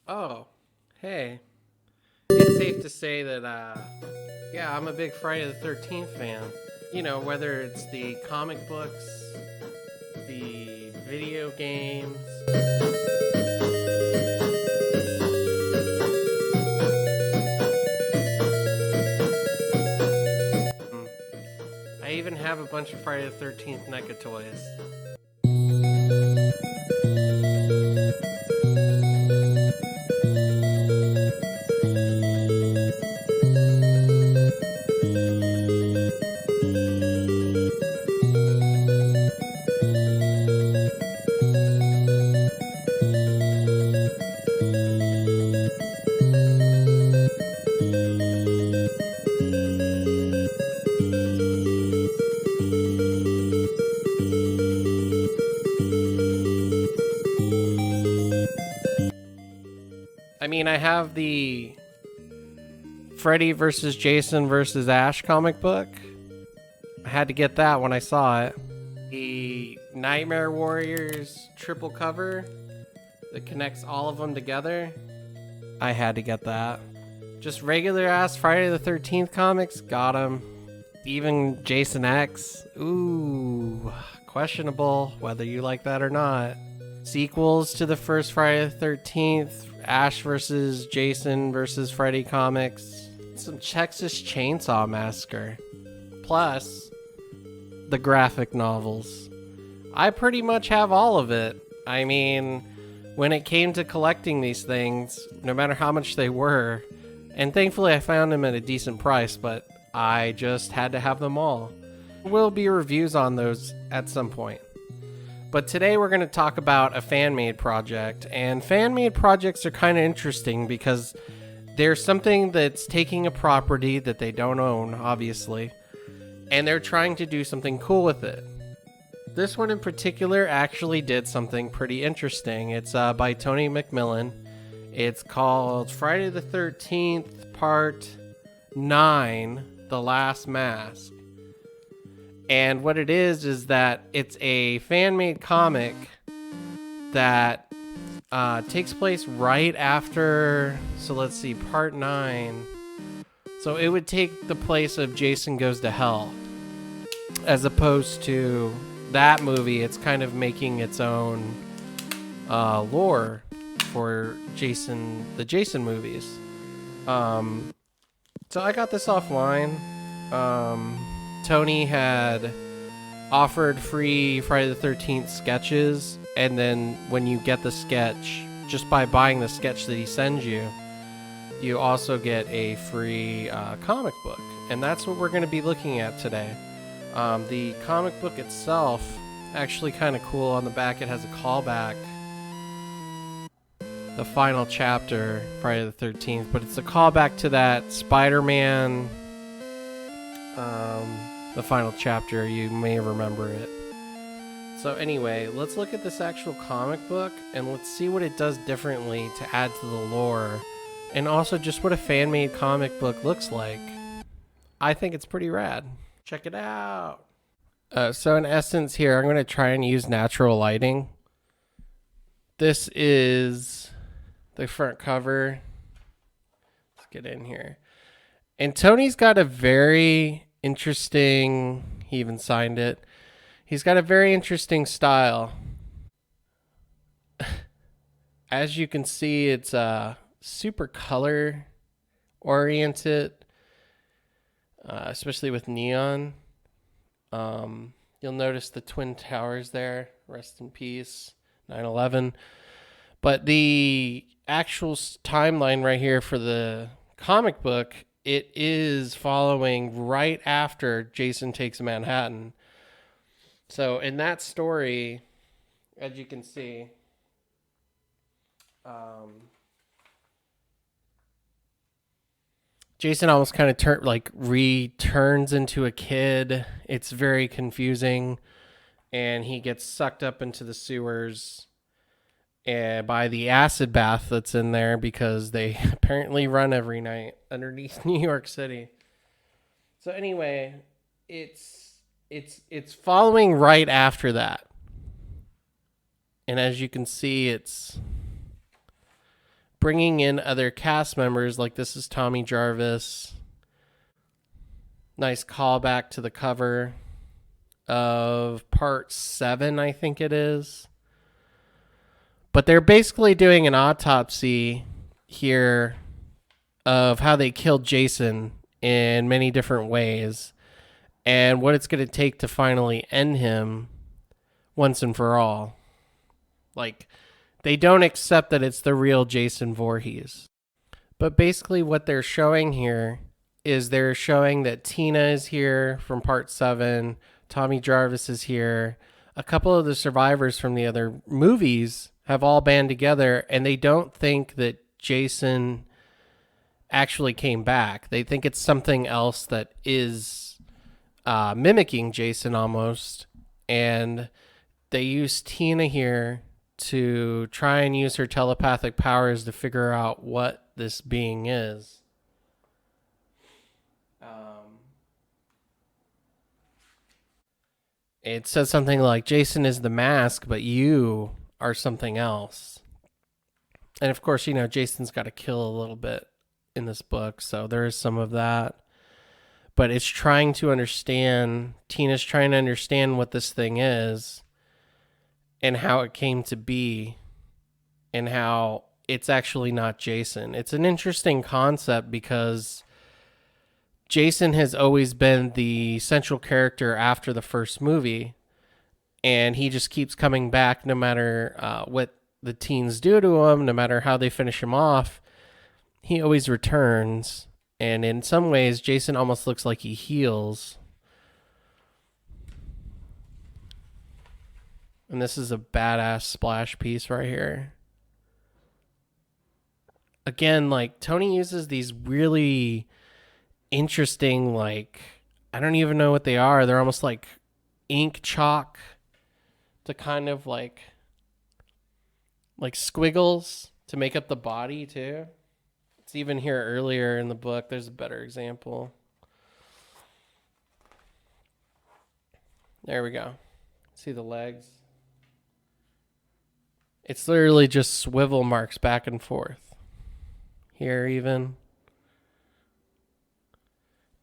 Oh, hey. It's safe to say that, yeah, I'm a big Friday the 13th fan. You know, whether it's the comic books, the video games. Mm, I even have a bunch of Friday the 13th NECA toys. I mean, I have the Freddy versus Jason versus Ash comic book. I had to get that when I saw it. The Nightmare Warriors triple cover that connects all of them together. I had to get that. Just regular ass Friday the 13th comics, got them. Even Jason X, ooh, questionable whether you like that or not. Sequels to the first Friday the 13th, Ash versus Jason versus Freddy comics, some Texas Chainsaw Massacre, plus the graphic novels. I pretty much have all of it. I mean, when it came to collecting these things, no matter how much they were, and thankfully I found them at a decent price, but I just had to have them all. There will be reviews on those at some point. But today we're going to talk about a fan-made project, and fan-made projects are kind of interesting because there's something that's taking a property that they don't own, obviously, and they're trying to do something cool with it. This one in particular actually did something pretty interesting. It's by Tony McMillan. It's called Friday the 13th Part 9, The Last Mask. And what it is that it's a fan-made comic that takes place right after, so let's see, Part 9. So it would take the place of Jason Goes to Hell. As opposed to that movie, it's kind of making its own lore for the Jason movies. So I got this offline. Tony had offered free Friday the 13th sketches, and then when you get the sketch, just by buying the sketch that he sends you, you also get a free comic book. And that's what we're going to be looking at today. The comic book itself, actually kind of cool. On the back, it has a callback. The final chapter, Friday the 13th, but it's a callback to that Spider-Man, the final chapter. You may remember it. So anyway, let's look at this actual comic book and let's see what it does differently to add to the lore, and also just what a fan-made comic book looks like. I think it's pretty rad. Check it out. So in essence here, I'm going to try and use natural lighting. This is the front cover. Let's get in here. And Tony's got a very interesting, he even signed it. He's got a very interesting style. As you can see, it's super color oriented, especially with neon. You'll notice the Twin Towers there. Rest in peace, 9/11. But the actual timeline right here for the comic book, it is following right after Jason Takes Manhattan. So in that story, as you can see, Jason almost kind of returns into a kid. It's very confusing, and he gets sucked up into the sewers by the acid bath that's in there because they apparently run every night underneath New York City. So anyway, it's following right after that. And as you can see, it's bringing in other cast members, like this is Tommy Jarvis. Nice callback to the cover of part 7, I think it is. But they're basically doing an autopsy here of how they killed Jason in many different ways and what it's going to take to finally end him once and for all. Like, they don't accept that it's the real Jason Voorhees. But basically what they're showing here is they're showing that Tina is here from part 7, Tommy Jarvis is here, a couple of the survivors from the other movies have all band together, and they don't think that Jason actually came back. They think it's something else that is mimicking Jason almost, and they use Tina here to try and use her telepathic powers to figure out what this being is. It says something like, Jason is the mask, but you are something else. And of course, Jason's got to kill a little bit in this book, so there is some of that. But it's trying to understand, Tina's trying to understand what this thing is and how it came to be and how it's actually not Jason. It's an interesting concept because Jason has always been the central character after the first movie, and he just keeps coming back no matter what the teens do to him, no matter how they finish him off. He always returns, and in some ways, Jason almost looks like he heals. And this is a badass splash piece right here. Again, like, Tony uses these really interesting, like, I don't even know what they are. They're almost like ink chalk to kind of like squiggles to make up the body too. It's even here earlier in the book. There's a better example. There we go. See the legs? It's literally just swivel marks back and forth. Here even.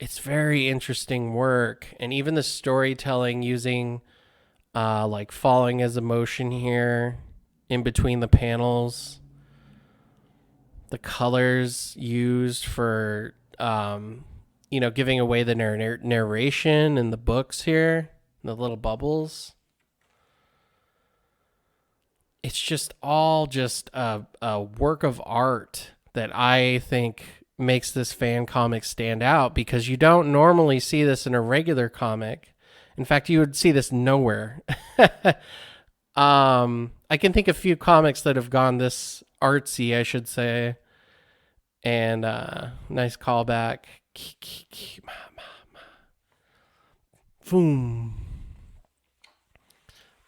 It's very interesting work, and even the storytelling using like falling as a motion here in between the panels, the colors used for giving away the narration in the books here, the little bubbles. It's just all just a work of art that I think makes this fan comic stand out, because you don't normally see this in a regular comic. In fact, you would see this nowhere. I can think of a few comics that have gone this artsy, I should say. And nice callback. Boom.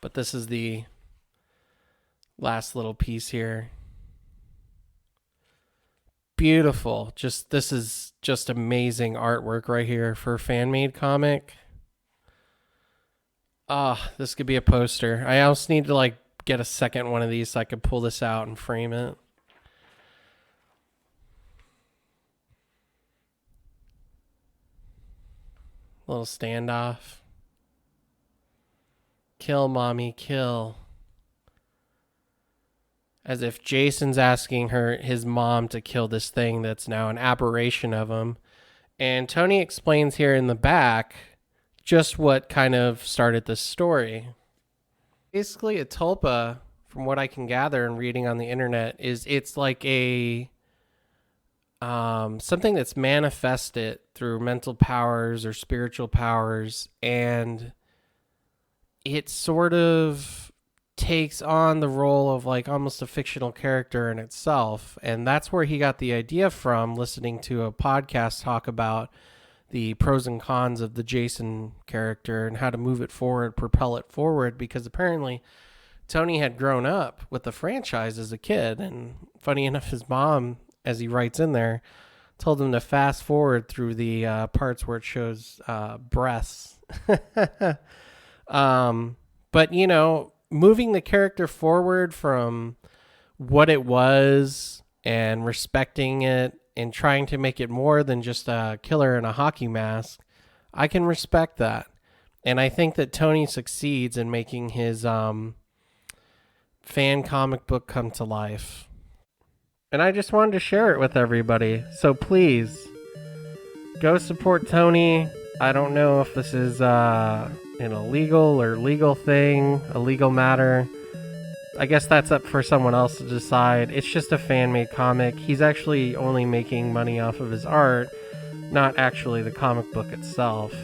But this is the last little piece here. Beautiful. This is just amazing artwork right here for a fan-made comic. This could be a poster. I also need to get a second one of these so I could pull this out and frame it. Little standoff. Kill, mommy, kill. As if Jason's asking his mom to kill this thing that's now an aberration of him. And Tony explains here in the back just what kind of started this story. Basically, a tulpa, from what I can gather and reading on the internet, it's like a something that's manifested through mental powers or spiritual powers, and it sort of takes on the role of almost a fictional character in itself. And that's where he got the idea from, listening to a podcast talk about the pros and cons of the Jason character and how to move it forward, propel it forward, because apparently Tony had grown up with the franchise as a kid. And funny enough, his mom, as he writes in there, told him to fast forward through the parts where it shows breaths. But, moving the character forward from what it was and respecting it and trying to make it more than just a killer in a hockey mask, I can respect that. And I think that Tony succeeds in making his fan comic book come to life. And I just wanted to share it with everybody. So please, go support Tony. I don't know if this is an illegal or legal thing, a legal matter. I guess that's up for someone else to decide. It's just a fan-made comic. He's actually only making money off of his art, not actually the comic book itself.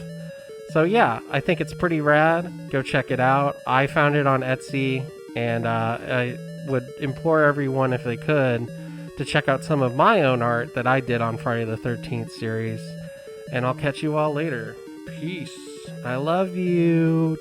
So yeah, I think it's pretty rad. Go check it out. I found it on Etsy, and I would implore everyone, if they could, to check out some of my own art that I did on Friday the 13th series. And I'll catch you all later. Peace. I love you.